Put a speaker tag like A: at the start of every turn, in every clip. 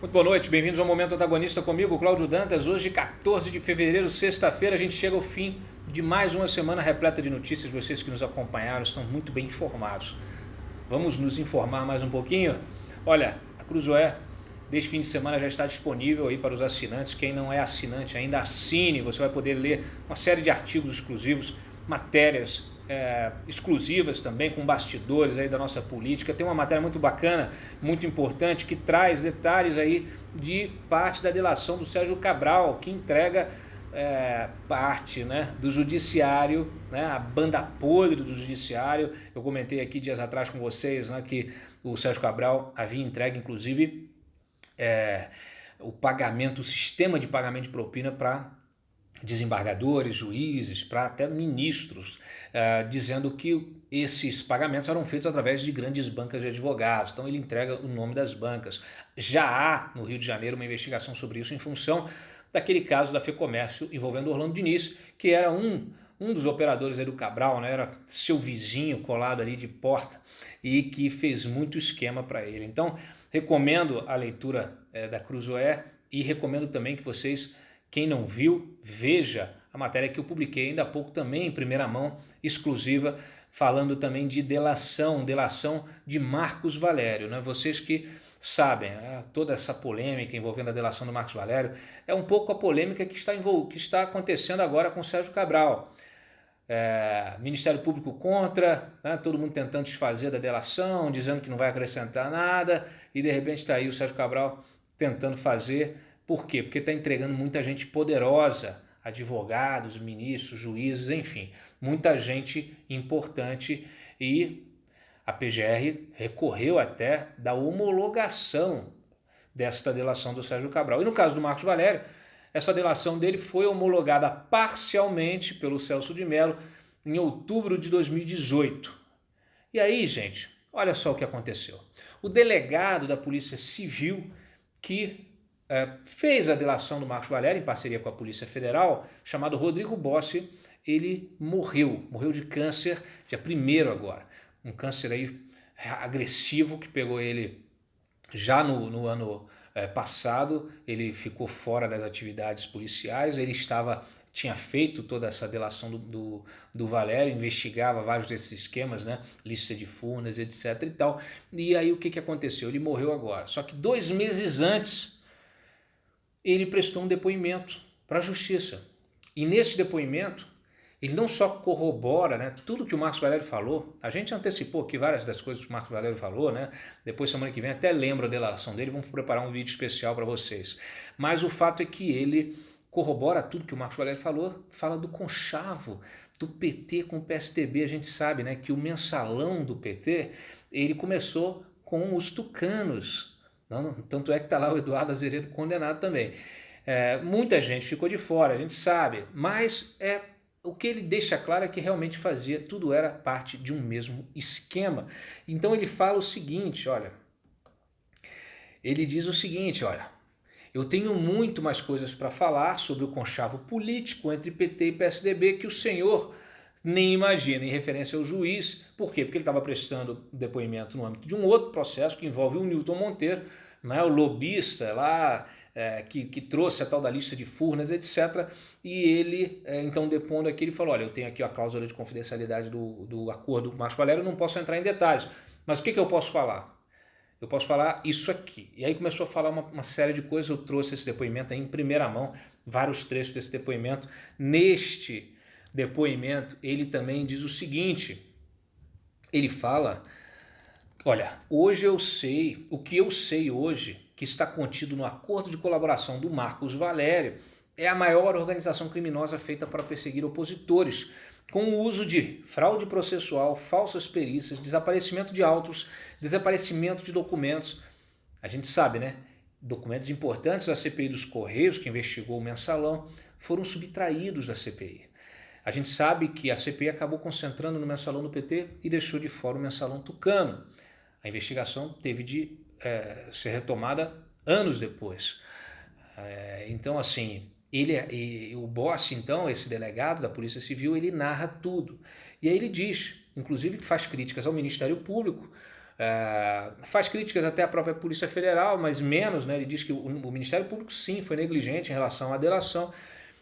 A: Muito boa noite, bem-vindos ao Momento Antagonista comigo, Cláudio Dantas. Hoje, 14 de fevereiro, sexta-feira, a gente chega ao fim de mais uma semana repleta de notícias. Vocês que nos acompanharam estão muito bem informados. Vamos nos informar mais um pouquinho? Olha, a Cruzoé, desde fim de semana, já está disponível aí para os assinantes. Quem não é assinante ainda, assine. Você vai poder ler uma série de artigos exclusivos, matérias exclusivas também, com bastidores aí da nossa política. Tem uma matéria muito bacana, muito importante, que traz detalhes aí de parte da delação do Sérgio Cabral, que entrega parte, né, do judiciário, né, a banda podre do judiciário. Eu comentei aqui dias atrás com vocês, né, que o Sérgio Cabral havia entregue, inclusive, o pagamento, o sistema de pagamento de propina para desembargadores, juízes, para até ministros, dizendo que esses pagamentos eram feitos através de grandes bancas de advogados. Então ele entrega o nome das bancas. Já há no Rio de Janeiro uma investigação sobre isso em função daquele caso da FEComércio envolvendo Orlando Diniz, que era um dos operadores aí do Cabral, né? Era seu vizinho colado ali de porta e que fez muito esquema para ele. Então recomendo a leitura da Cruzoé e recomendo também que vocês, quem não viu, veja a matéria que eu publiquei ainda há pouco também em primeira mão, exclusiva, falando também de delação de Marcos Valério, né? Vocês que sabem, toda essa polêmica envolvendo a delação do Marcos Valério é um pouco a polêmica que está acontecendo agora com o Sérgio Cabral. Ministério Público contra, né? Todo mundo tentando desfazer da delação, dizendo que não vai acrescentar nada, e de repente está aí o Sérgio Cabral tentando fazer. Por quê? Porque está entregando muita gente poderosa, advogados, ministros, juízes, enfim, muita gente importante, e a PGR recorreu até da homologação desta delação do Sérgio Cabral. E no caso do Marcos Valério, essa delação dele foi homologada parcialmente pelo Celso de Mello em outubro de 2018. E aí, gente, olha só o que aconteceu. O delegado da Polícia Civil que fez a delação do Marcos Valério em parceria com a Polícia Federal, chamado Rodrigo Bossi, ele morreu de câncer, dia 1º agora. Um câncer aí agressivo que pegou ele já no ano passado. Ele ficou fora das atividades policiais, ele tinha feito toda essa delação do Valério, investigava vários desses esquemas, né? Lista de Furnas, etc e tal. E aí o que aconteceu? Ele morreu agora. Só que 2 meses antes, ele prestou um depoimento para a Justiça. E nesse depoimento, ele não só corrobora, né, tudo que o Marcos Valério falou. A gente antecipou aqui várias das coisas que o Marcos Valério falou, né? Depois, semana que vem, até lembro a delação dele, vamos preparar um vídeo especial para vocês. Mas o fato é que ele corrobora tudo que o Marcos Valério falou, fala do conchavo do PT com o PSDB. A gente sabe, né, que o mensalão do PT, ele começou com os tucanos. Não, tanto é que está lá o Eduardo Azeredo condenado também. Muita gente ficou de fora, a gente sabe, mas o que ele deixa claro é que realmente tudo era parte de um mesmo esquema. Então ele fala o seguinte, ele diz o seguinte, eu tenho muito mais coisas para falar sobre o conchavo político entre PT e PSDB que o senhor nem imagina, em referência ao juiz. Por quê? Porque ele estava prestando depoimento no âmbito de um outro processo que envolve o Newton Monteiro, né, o lobista lá, que trouxe a tal da lista de Furnas, etc. E ele, então, depondo aqui, ele falou, olha, eu tenho aqui a cláusula de confidencialidade do acordo com o Marcos Valério, eu não posso entrar em detalhes. Mas o que eu posso falar? Eu posso falar isso aqui. E aí começou a falar uma série de coisas. Eu trouxe esse depoimento aí em primeira mão, vários trechos desse depoimento. Neste depoimento, ele também diz o seguinte, ele fala, olha, hoje eu sei, o que eu sei hoje, que está contido no acordo de colaboração do Marcos Valério, é a maior organização criminosa feita para perseguir opositores, com o uso de fraude processual, falsas perícias, desaparecimento de autos, desaparecimento de documentos. A gente sabe, né? Documentos importantes da CPI dos Correios, que investigou o mensalão, foram subtraídos da CPI. A gente sabe que a CPI acabou concentrando no mensalão do PT e deixou de fora o mensalão tucano. A investigação teve de ser retomada anos depois. Então, assim, o Bossi, então, esse delegado da Polícia Civil, ele narra tudo. E aí ele diz, inclusive, que faz críticas ao Ministério Público, Faz críticas até à própria Polícia Federal, mas menos, né? Ele diz que o Ministério Público sim foi negligente em relação à delação.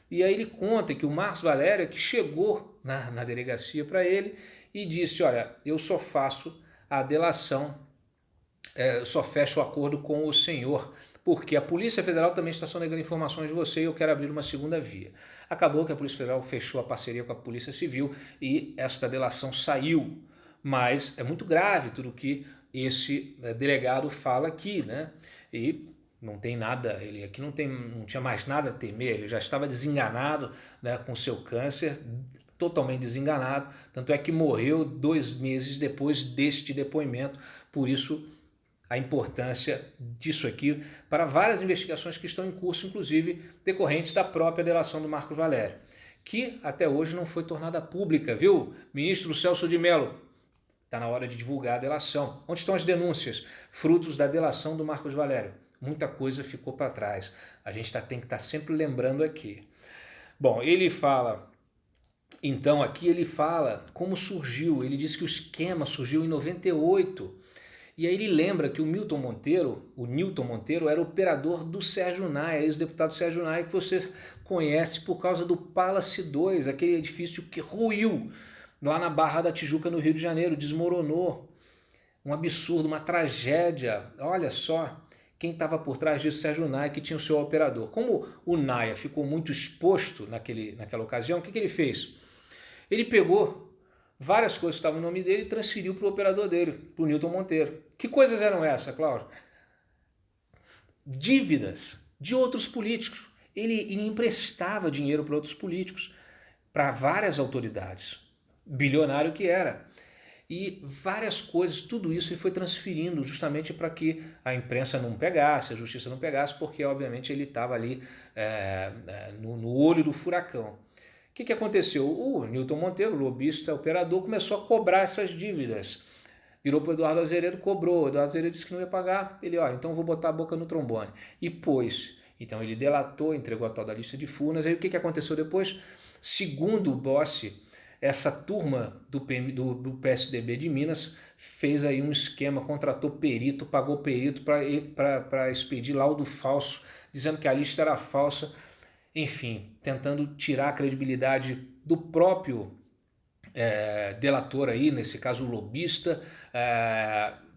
A: E aí ele conta que o Marcos Valério que chegou na delegacia para ele e disse, olha, eu só faço a delação, só fecho o acordo com o senhor, porque a Polícia Federal também está sonegando informações de você e eu quero abrir uma segunda via. Acabou que a Polícia Federal fechou a parceria com a Polícia Civil e esta delação saiu. Mas é muito grave tudo que esse delegado fala aqui, né? E não tem nada, ele aqui não tinha mais nada a temer, ele já estava desenganado, né, com seu câncer, totalmente desenganado, tanto é que morreu 2 meses depois deste depoimento, por isso a importância disso aqui para várias investigações que estão em curso, inclusive decorrentes da própria delação do Marcos Valério, que até hoje não foi tornada pública, viu? Ministro Celso de Mello, está na hora de divulgar a delação. Onde estão as denúncias? Frutos da delação do Marcos Valério. Muita coisa ficou para trás. A gente tem que estar sempre lembrando aqui. Bom, ele fala... Então, aqui ele fala como surgiu. Ele diz que o esquema surgiu em 98. E aí ele lembra que o Newton Monteiro era operador do Sérgio Naia, ex-deputado Sérgio Naia, que você conhece por causa do Palace 2, aquele edifício que ruiu lá na Barra da Tijuca, no Rio de Janeiro, desmoronou. Um absurdo, uma tragédia. Olha só quem estava por trás disso, Sérgio Naia, que tinha o seu operador. Como o Naia ficou muito exposto naquela ocasião, o que ele fez? Ele pegou várias coisas que estavam no nome dele e transferiu para o operador dele, para o Newton Monteiro. Que coisas eram essas, Cláudio? Dívidas de outros políticos. Ele emprestava dinheiro para outros políticos, para várias autoridades. Bilionário que era. E várias coisas, tudo isso ele foi transferindo justamente para que a imprensa não pegasse, a justiça não pegasse, porque obviamente ele estava ali no olho do furacão. O que aconteceu? O Newton Monteiro, lobista, operador, começou a cobrar essas dívidas. Virou para o Eduardo Azeredo, cobrou. O Eduardo Azeredo disse que não ia pagar. Ele, olha, então vou botar a boca no trombone. E pôs. Então ele delatou, entregou a tal da lista de furnas. Aí o que aconteceu depois? Segundo o Bossi, essa turma do PSDB de Minas fez aí um esquema, contratou perito, pagou perito para expedir laudo falso, dizendo que a lista era falsa. Enfim, tentando tirar a credibilidade do próprio delator aí, nesse caso o lobista,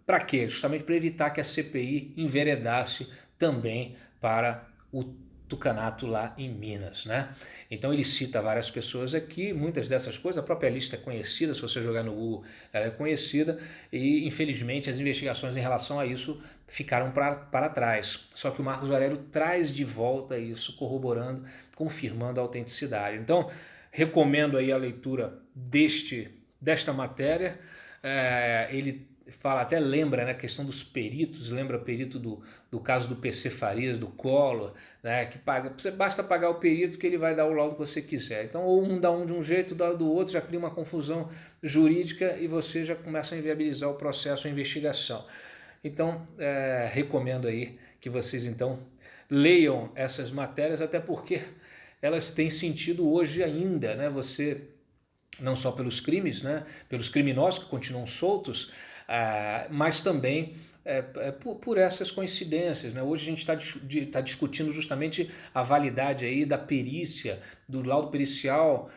A: para quê? Justamente para evitar que a CPI enveredasse também para o tucanato lá em Minas, né? Então ele cita várias pessoas aqui, muitas dessas coisas, a própria lista é conhecida, se você jogar no Google ela é conhecida, e infelizmente as investigações em relação a isso ficaram para trás. Só que o Marcos Valério traz de volta isso, corroborando, confirmando a autenticidade. Então recomendo aí a leitura desta matéria. Ele fala, até lembra, né, a questão dos peritos, lembra o perito do caso do PC Farias, do Collor, né, que você basta pagar o perito que ele vai dar o laudo que você quiser. Então, ou um dá um de um jeito, dá do outro, já cria uma confusão jurídica e você já começa a inviabilizar o processo, a investigação. Então, recomendo aí que vocês, então, leiam essas matérias, até porque elas têm sentido hoje ainda, né, você... não só pelos crimes, né, pelos criminosos que continuam soltos, mas também por essas coincidências, né? Hoje a gente está discutindo justamente a validade aí da perícia, do laudo pericial,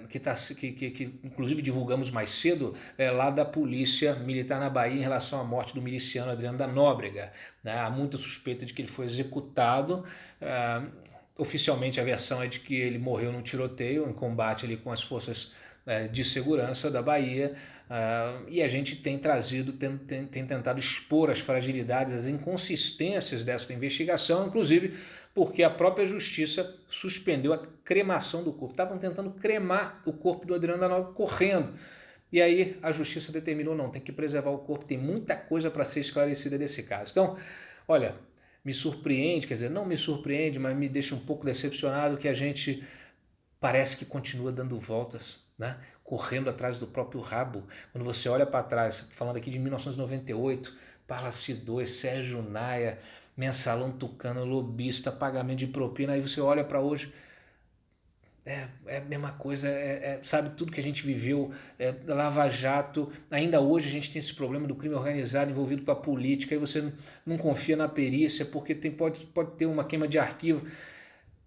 A: que inclusive divulgamos mais cedo, lá da Polícia Militar na Bahia em relação à morte do miliciano Adriano da Nóbrega, né? Há muita suspeita de que ele foi executado. Oficialmente a versão é de que ele morreu num tiroteio, em combate ali com as forças de segurança da Bahia, e a gente tem tentado expor as fragilidades, as inconsistências dessa investigação, inclusive porque a própria justiça suspendeu a cremação do corpo. Estavam tentando cremar o corpo do Adriano da Nóbrega correndo. E aí a justiça determinou, não, tem que preservar o corpo, tem muita coisa para ser esclarecida desse caso. Então, olha, me surpreende, quer dizer, não me surpreende, mas me deixa um pouco decepcionado que a gente parece que continua dando voltas, né? Correndo atrás do próprio rabo. Quando você olha para trás, falando aqui de 1998, Palace 2, Sérgio Naia, Mensalão Tucano, lobista, pagamento de propina, aí você olha para hoje, é a mesma coisa, sabe, tudo que a gente viveu, Lava Jato, ainda hoje a gente tem esse problema do crime organizado envolvido com a política, aí você não confia na perícia porque pode ter uma queima de arquivo.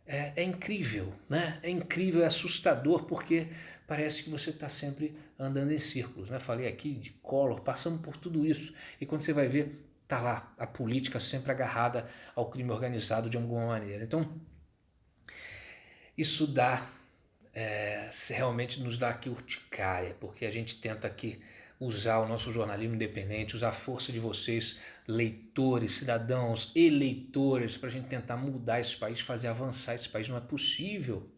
A: É incrível, né? É incrível, é assustador, porque parece que você está sempre andando em círculos, né? Falei aqui de Collor, passamos por tudo isso, e quando você vai ver, tá lá, a política sempre agarrada ao crime organizado de alguma maneira. Então, isso realmente nos dá aqui urticária, porque a gente tenta aqui usar o nosso jornalismo independente, usar a força de vocês, leitores, cidadãos, eleitores, para a gente tentar mudar esse país, fazer avançar esse país. Não é possível.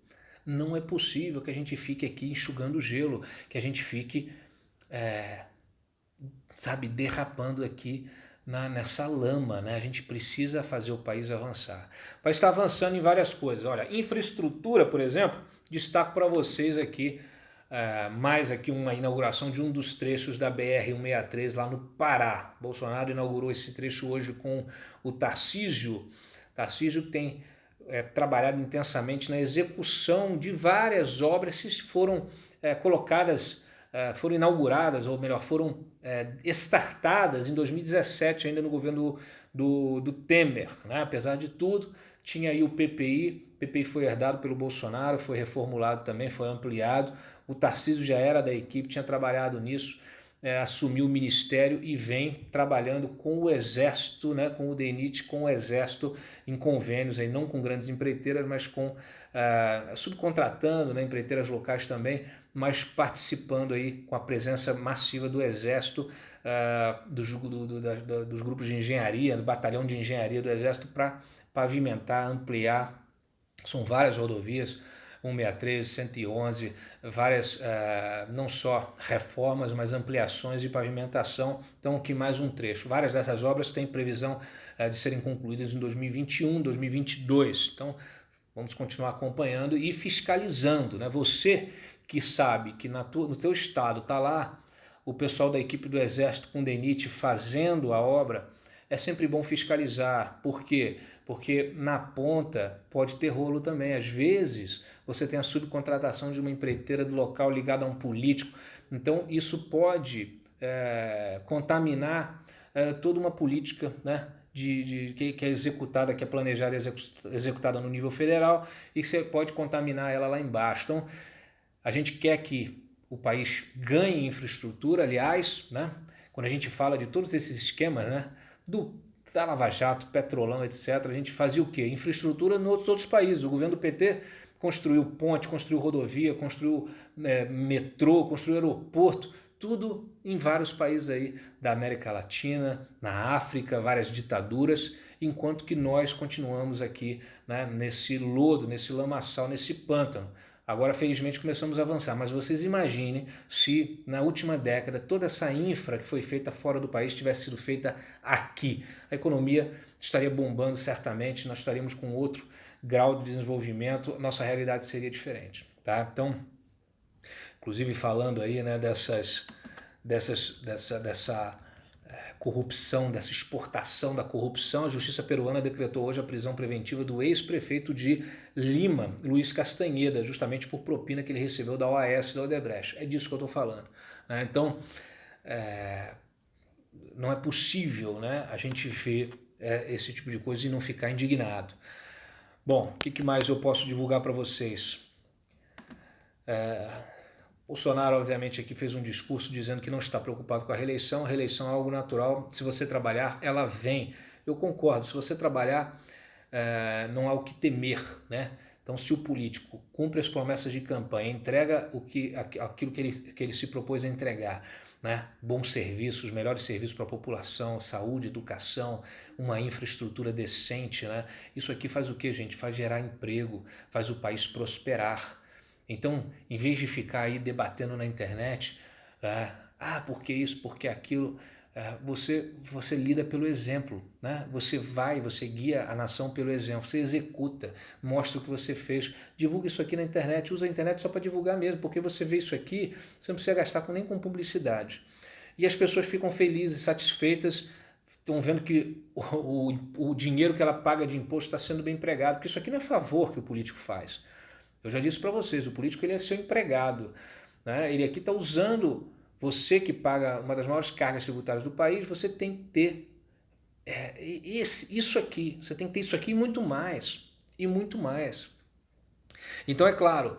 A: Não é possível que a gente fique aqui enxugando gelo, que a gente fique, sabe, derrapando aqui nessa lama, né? A gente precisa fazer o país avançar. O país está avançando em várias coisas. Olha, infraestrutura, por exemplo, destaco para vocês aqui mais aqui uma inauguração de um dos trechos da BR-163 lá no Pará. Bolsonaro inaugurou esse trecho hoje com o Tarcísio. Tarcísio tem trabalhado intensamente na execução de várias obras que foram colocadas, foram inauguradas, ou melhor, foram startadas em 2017, ainda no governo do Temer, né? Apesar de tudo, tinha aí o PPI foi herdado pelo Bolsonaro, foi reformulado também, foi ampliado. O Tarcísio já era da equipe, tinha trabalhado nisso, assumiu o ministério e vem trabalhando com o Exército, né, com o DENIT, com o Exército em convênios, aí, não com grandes empreiteiras, mas com subcontratando, né, empreiteiras locais também, mas participando aí com a presença massiva do Exército, dos grupos de engenharia, do batalhão de engenharia do Exército para pavimentar, ampliar. São várias rodovias, 163, 111, várias, não só reformas, mas ampliações e pavimentação. Então, aqui mais um trecho. Várias dessas obras têm previsão de serem concluídas em 2021, 2022. Então, vamos continuar acompanhando e fiscalizando, né? Você que sabe que no teu estado está lá o pessoal da equipe do Exército com DENIT fazendo a obra, é sempre bom fiscalizar. Por quê? Porque na ponta pode ter rolo também. Às vezes você tem a subcontratação de uma empreiteira do local ligada a um político. Então isso pode contaminar toda uma política, né, que é executada, que é planejada e executada no nível federal, e que você pode contaminar ela lá embaixo. Então a gente quer que o país ganhe infraestrutura, aliás, né, quando a gente fala de todos esses esquemas, né, da Lava Jato, Petrolão, etc., a gente fazia o quê? Infraestrutura nos outros países. O governo do PT construiu ponte, construiu rodovia, construiu metrô, construiu aeroporto, tudo em vários países aí da América Latina, na África, várias ditaduras, enquanto que nós continuamos aqui, né, nesse lodo, nesse lamaçal, nesse pântano. Agora, felizmente, começamos a avançar, mas vocês imaginem se na última década toda essa infra que foi feita fora do país tivesse sido feita aqui. A economia estaria bombando certamente, nós estaríamos com outro grau de desenvolvimento, nossa realidade seria diferente, tá? Então, inclusive falando aí, né, dessa corrupção, dessa exportação da corrupção, a Justiça peruana decretou hoje a prisão preventiva do ex-prefeito de Lima, Luiz Castanheda, justamente por propina que ele recebeu da OAS da Odebrecht. É disso que eu estou falando, né? Então, não é possível, né, a gente ver esse tipo de coisa e não ficar indignado. Bom, o que mais eu posso divulgar para vocês? Bolsonaro, obviamente, aqui fez um discurso dizendo que não está preocupado com a reeleição. A reeleição é algo natural. Se você trabalhar, ela vem. Eu concordo. Se você trabalhar, não há o que temer, né? Então, se o político cumpre as promessas de campanha, entrega aquilo que ele se propôs a entregar, né? Bons serviços, melhores serviços para a população, saúde, educação, uma infraestrutura decente, né? Isso aqui faz o que, gente? Faz gerar emprego, faz o país prosperar. Então, em vez de ficar aí debatendo na internet, por que isso, por que aquilo, você lida pelo exemplo, né? Você guia a nação pelo exemplo, você executa, mostra o que você fez, divulga isso aqui na internet, usa a internet só para divulgar mesmo, porque você vê isso aqui, você não precisa gastar nem com publicidade. E as pessoas ficam felizes, satisfeitas, estão vendo que o dinheiro que ela paga de imposto está sendo bem empregado, porque isso aqui não é favor que o político faz. Eu já disse para vocês, o político ele é seu empregado, né? Ele aqui está usando, você que paga uma das maiores cargas tributárias do país, você tem que ter isso aqui, você tem que ter isso aqui e muito mais. Então é claro,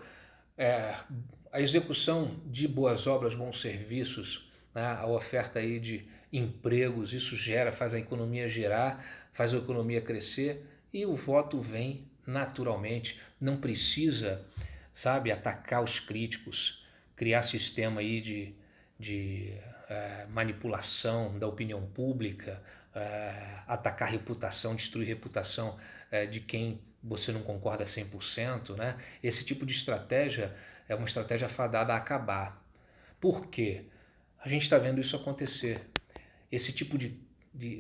A: a execução de boas obras, bons serviços, né, a oferta aí de empregos, isso faz a economia gerar, faz a economia crescer e o voto vem naturalmente, não precisa, sabe, atacar os críticos, criar sistema aí de manipulação da opinião pública, atacar reputação, destruir reputação de quem você não concorda 100%, né? Esse tipo de estratégia é uma estratégia fadada a acabar. Por quê? A gente está vendo isso acontecer. Esse tipo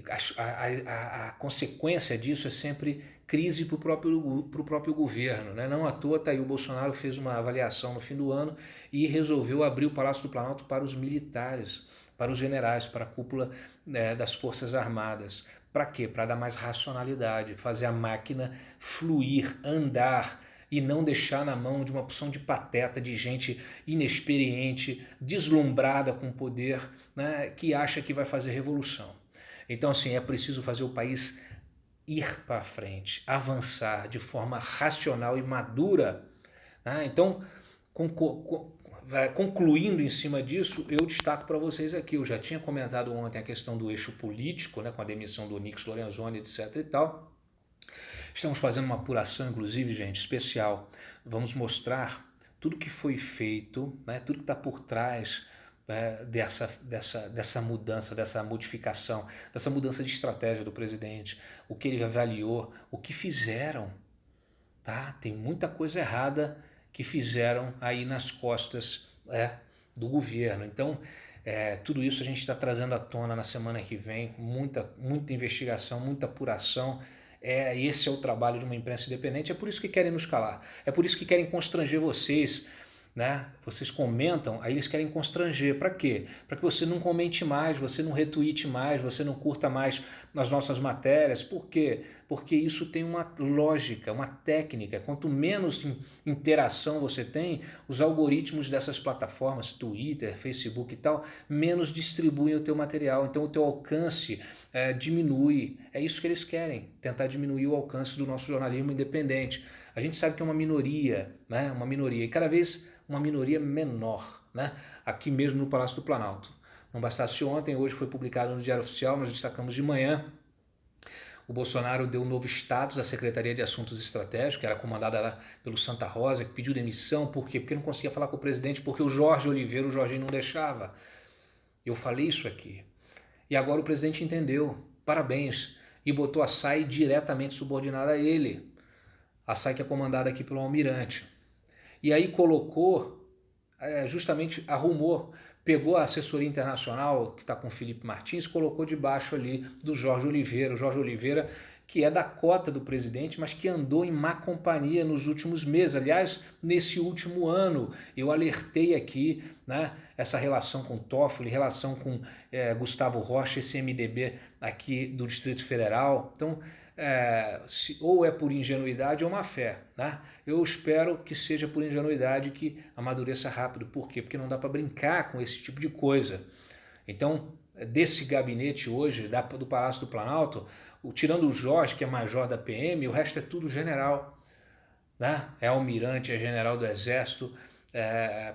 A: a consequência disso é sempre crise para o próprio governo, né? Não à toa, tá aí, o Bolsonaro fez uma avaliação no fim do ano e resolveu abrir o Palácio do Planalto para os militares, para os generais, para a cúpula das Forças Armadas. Para quê? Para dar mais racionalidade, fazer a máquina fluir, andar e não deixar na mão de uma porção de pateta, de gente inexperiente, deslumbrada com poder, né, que acha que vai fazer revolução. Então, assim, é preciso fazer o país ir para frente, avançar de forma racional e madura. Né? Então, concluindo em cima disso, eu destaco para vocês aqui, eu já tinha comentado ontem a questão do eixo político, né, com a demissão do Onyx Lorenzoni, etc. e tal. Estamos fazendo uma apuração, inclusive, gente, especial. Vamos mostrar tudo que foi feito, né, tudo que está por trás dessa mudança, dessa modificação, dessa mudança de estratégia do presidente, o que ele avaliou, o que fizeram. Tá? Tem muita coisa errada que fizeram aí nas costas do governo. Então, tudo isso a gente está trazendo à tona na semana que vem, muita investigação, muita apuração. Esse é o trabalho de uma imprensa independente, é por isso que querem nos calar, é por isso que querem constranger vocês, né? Vocês comentam, aí eles querem constranger. Para quê? Para que você não comente mais, você não retweete mais, você não curta mais nas nossas matérias. Por quê? Porque isso tem uma lógica, uma técnica. Quanto menos interação você tem, os algoritmos dessas plataformas, Twitter, Facebook e tal, menos distribuem o teu material. Então o teu alcance diminui. É isso que eles querem, tentar diminuir o alcance do nosso jornalismo independente. A gente sabe que é uma minoria, né? Uma minoria, e cada vez uma minoria menor, né? Aqui mesmo no Palácio do Planalto. Não bastasse ontem, hoje foi publicado no Diário Oficial, nós destacamos de manhã, o Bolsonaro deu um novo status à Secretaria de Assuntos Estratégicos, que era comandada lá pelo Santa Rosa, que pediu demissão. Por quê? Porque não conseguia falar com o presidente, porque o Jorge Oliveira, o Jorginho não deixava. Eu falei isso aqui. E agora o presidente entendeu, parabéns, e botou a SAI diretamente subordinada a ele. A SAI que é comandada aqui pelo Almirante. E aí colocou, justamente arrumou, pegou a assessoria internacional que está com o Felipe Martins, colocou debaixo ali do Jorge Oliveira. O Jorge Oliveira, que é da cota do presidente, mas que andou em má companhia nos últimos meses. Aliás, nesse último ano, eu alertei aqui, né, essa relação com Toffoli, relação com Gustavo Rocha, esse MDB aqui do Distrito Federal. Então, ou é por ingenuidade ou má fé, né? Eu espero que seja por ingenuidade, que amadureça rápido. Por quê? Porque não dá para brincar com esse tipo de coisa. Então, desse gabinete hoje, do Palácio do Planalto, tirando o Jorge, que é major da PM, o resto é tudo general, né? É almirante, é general do Exército.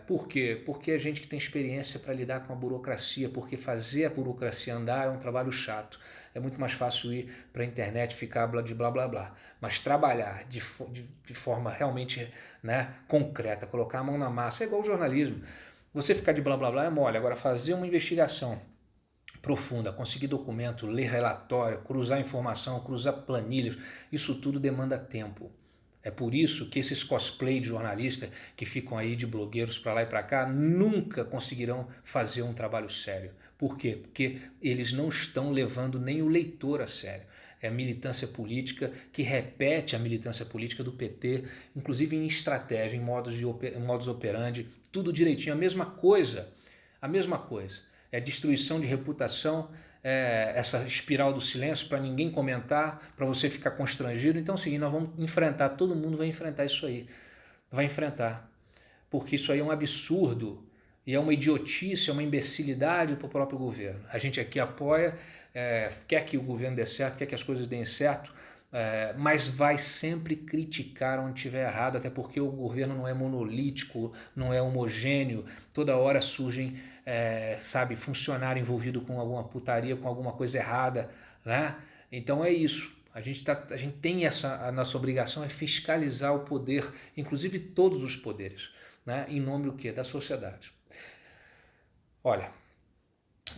A: Por quê? Porque é gente que tem experiência para lidar com a burocracia, porque fazer a burocracia andar é um trabalho chato. É muito mais fácil ir para a internet, ficar de blá blá blá. Mas trabalhar de forma realmente, né, concreta, colocar a mão na massa, é igual o jornalismo. Você ficar de blá blá blá é mole. Agora, fazer uma investigação profunda, conseguir documento, ler relatório, cruzar informação, cruzar planilhas, isso tudo demanda tempo. É por isso que esses cosplay de jornalistas que ficam aí de blogueiros para lá e para cá nunca conseguirão fazer um trabalho sério. Por quê? Porque eles não estão levando nem o leitor a sério. É a militância política que repete a militância política do PT, inclusive em estratégia, em modus operandi, tudo direitinho, a mesma coisa. A mesma coisa. É destruição de reputação, essa espiral do silêncio para ninguém comentar, para você ficar constrangido. Então é o seguinte, nós vamos enfrentar, todo mundo vai enfrentar isso aí. vai enfrentar, porque isso aí é um absurdo e é uma idiotice, é uma imbecilidade para o próprio governo. A gente aqui apoia, quer que o governo dê certo, quer que as coisas deem certo, mas vai sempre criticar onde estiver errado, até porque o governo não é monolítico, não é homogêneo, toda hora surgem, sabe, funcionário envolvido com alguma putaria, com alguma coisa errada, né? Então é isso. A gente tem a nossa obrigação é fiscalizar o poder, inclusive todos os poderes, né? Em nome do quê? Da sociedade. Olha,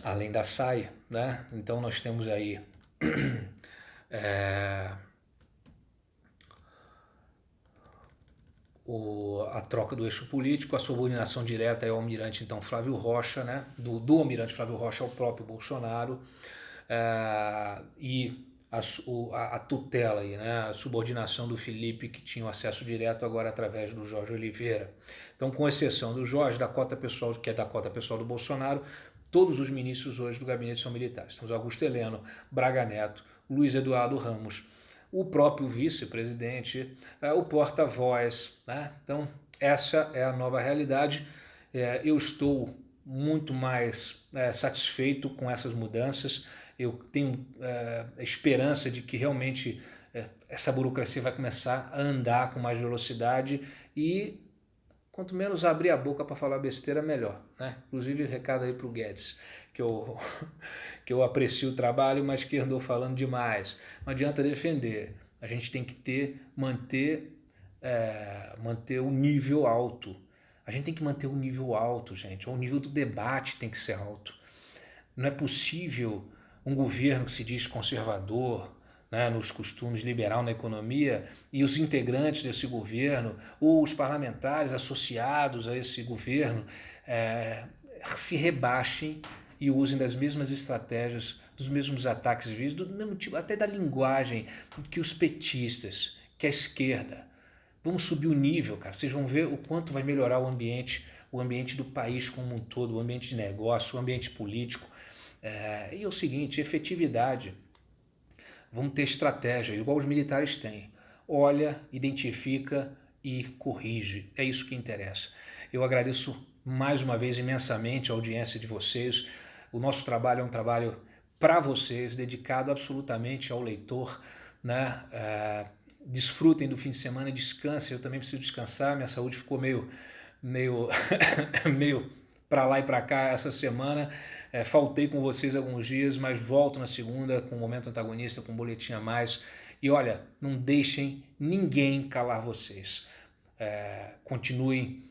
A: além da SAI, né? Então nós temos aí a troca do eixo político, a subordinação direta é o almirante então Flávio Rocha, né? Do almirante Flávio Rocha ao próprio Bolsonaro, e a tutela aí, né? A subordinação do Felipe, que tinha o acesso direto agora através do Jorge Oliveira. Então, com exceção do Jorge, da cota pessoal, que é da cota pessoal do Bolsonaro, todos os ministros hoje do gabinete são militares. Temos Augusto Heleno, Braga Neto, Luiz Eduardo Ramos, o próprio vice-presidente, o porta-voz, né? Então, essa é a nova realidade. Eu estou muito mais satisfeito com essas mudanças. Eu tenho esperança de que realmente essa burocracia vai começar a andar com mais velocidade e quanto menos abrir a boca para falar besteira, melhor, né? Inclusive, recado aí para o Guedes, que eu aprecio o trabalho, mas que andou falando demais. Não adianta defender. A gente tem que manter o nível alto. A gente tem que manter o nível alto, gente. O nível do debate tem que ser alto. Não é possível um governo que se diz conservador, né, nos costumes, liberal na economia, e os integrantes desse governo, ou os parlamentares associados a esse governo, se rebaixem e usem das mesmas estratégias, dos mesmos ataques vistos, do mesmo tipo, até da linguagem que os petistas, que a esquerda. Vamos subir o nível, cara. Vocês vão ver o quanto vai melhorar o ambiente do país como um todo, o ambiente de negócio, o ambiente político. E é o seguinte, efetividade. Vamos ter estratégia, igual os militares têm. Olha, identifica e corrige. É isso que interessa. Eu agradeço mais uma vez imensamente a audiência de vocês. O nosso trabalho é um trabalho para vocês, dedicado absolutamente ao leitor, né? Desfrutem do fim de semana, descansem. Eu também preciso descansar. Minha saúde ficou meio meio para lá e para cá essa semana. Faltei com vocês alguns dias, mas volto na segunda com o Momento Antagonista, com um boletim a mais. E olha, não deixem ninguém calar vocês. Continuem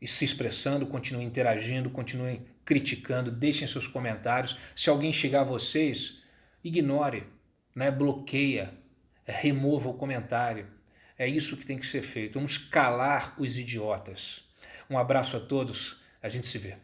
A: se expressando, continuem interagindo, continuem criticando, deixem seus comentários. Se alguém chegar a vocês, ignore, né? Bloqueia, remova o comentário. É isso que tem que ser feito. Vamos calar os idiotas. Um abraço a todos. A gente se vê.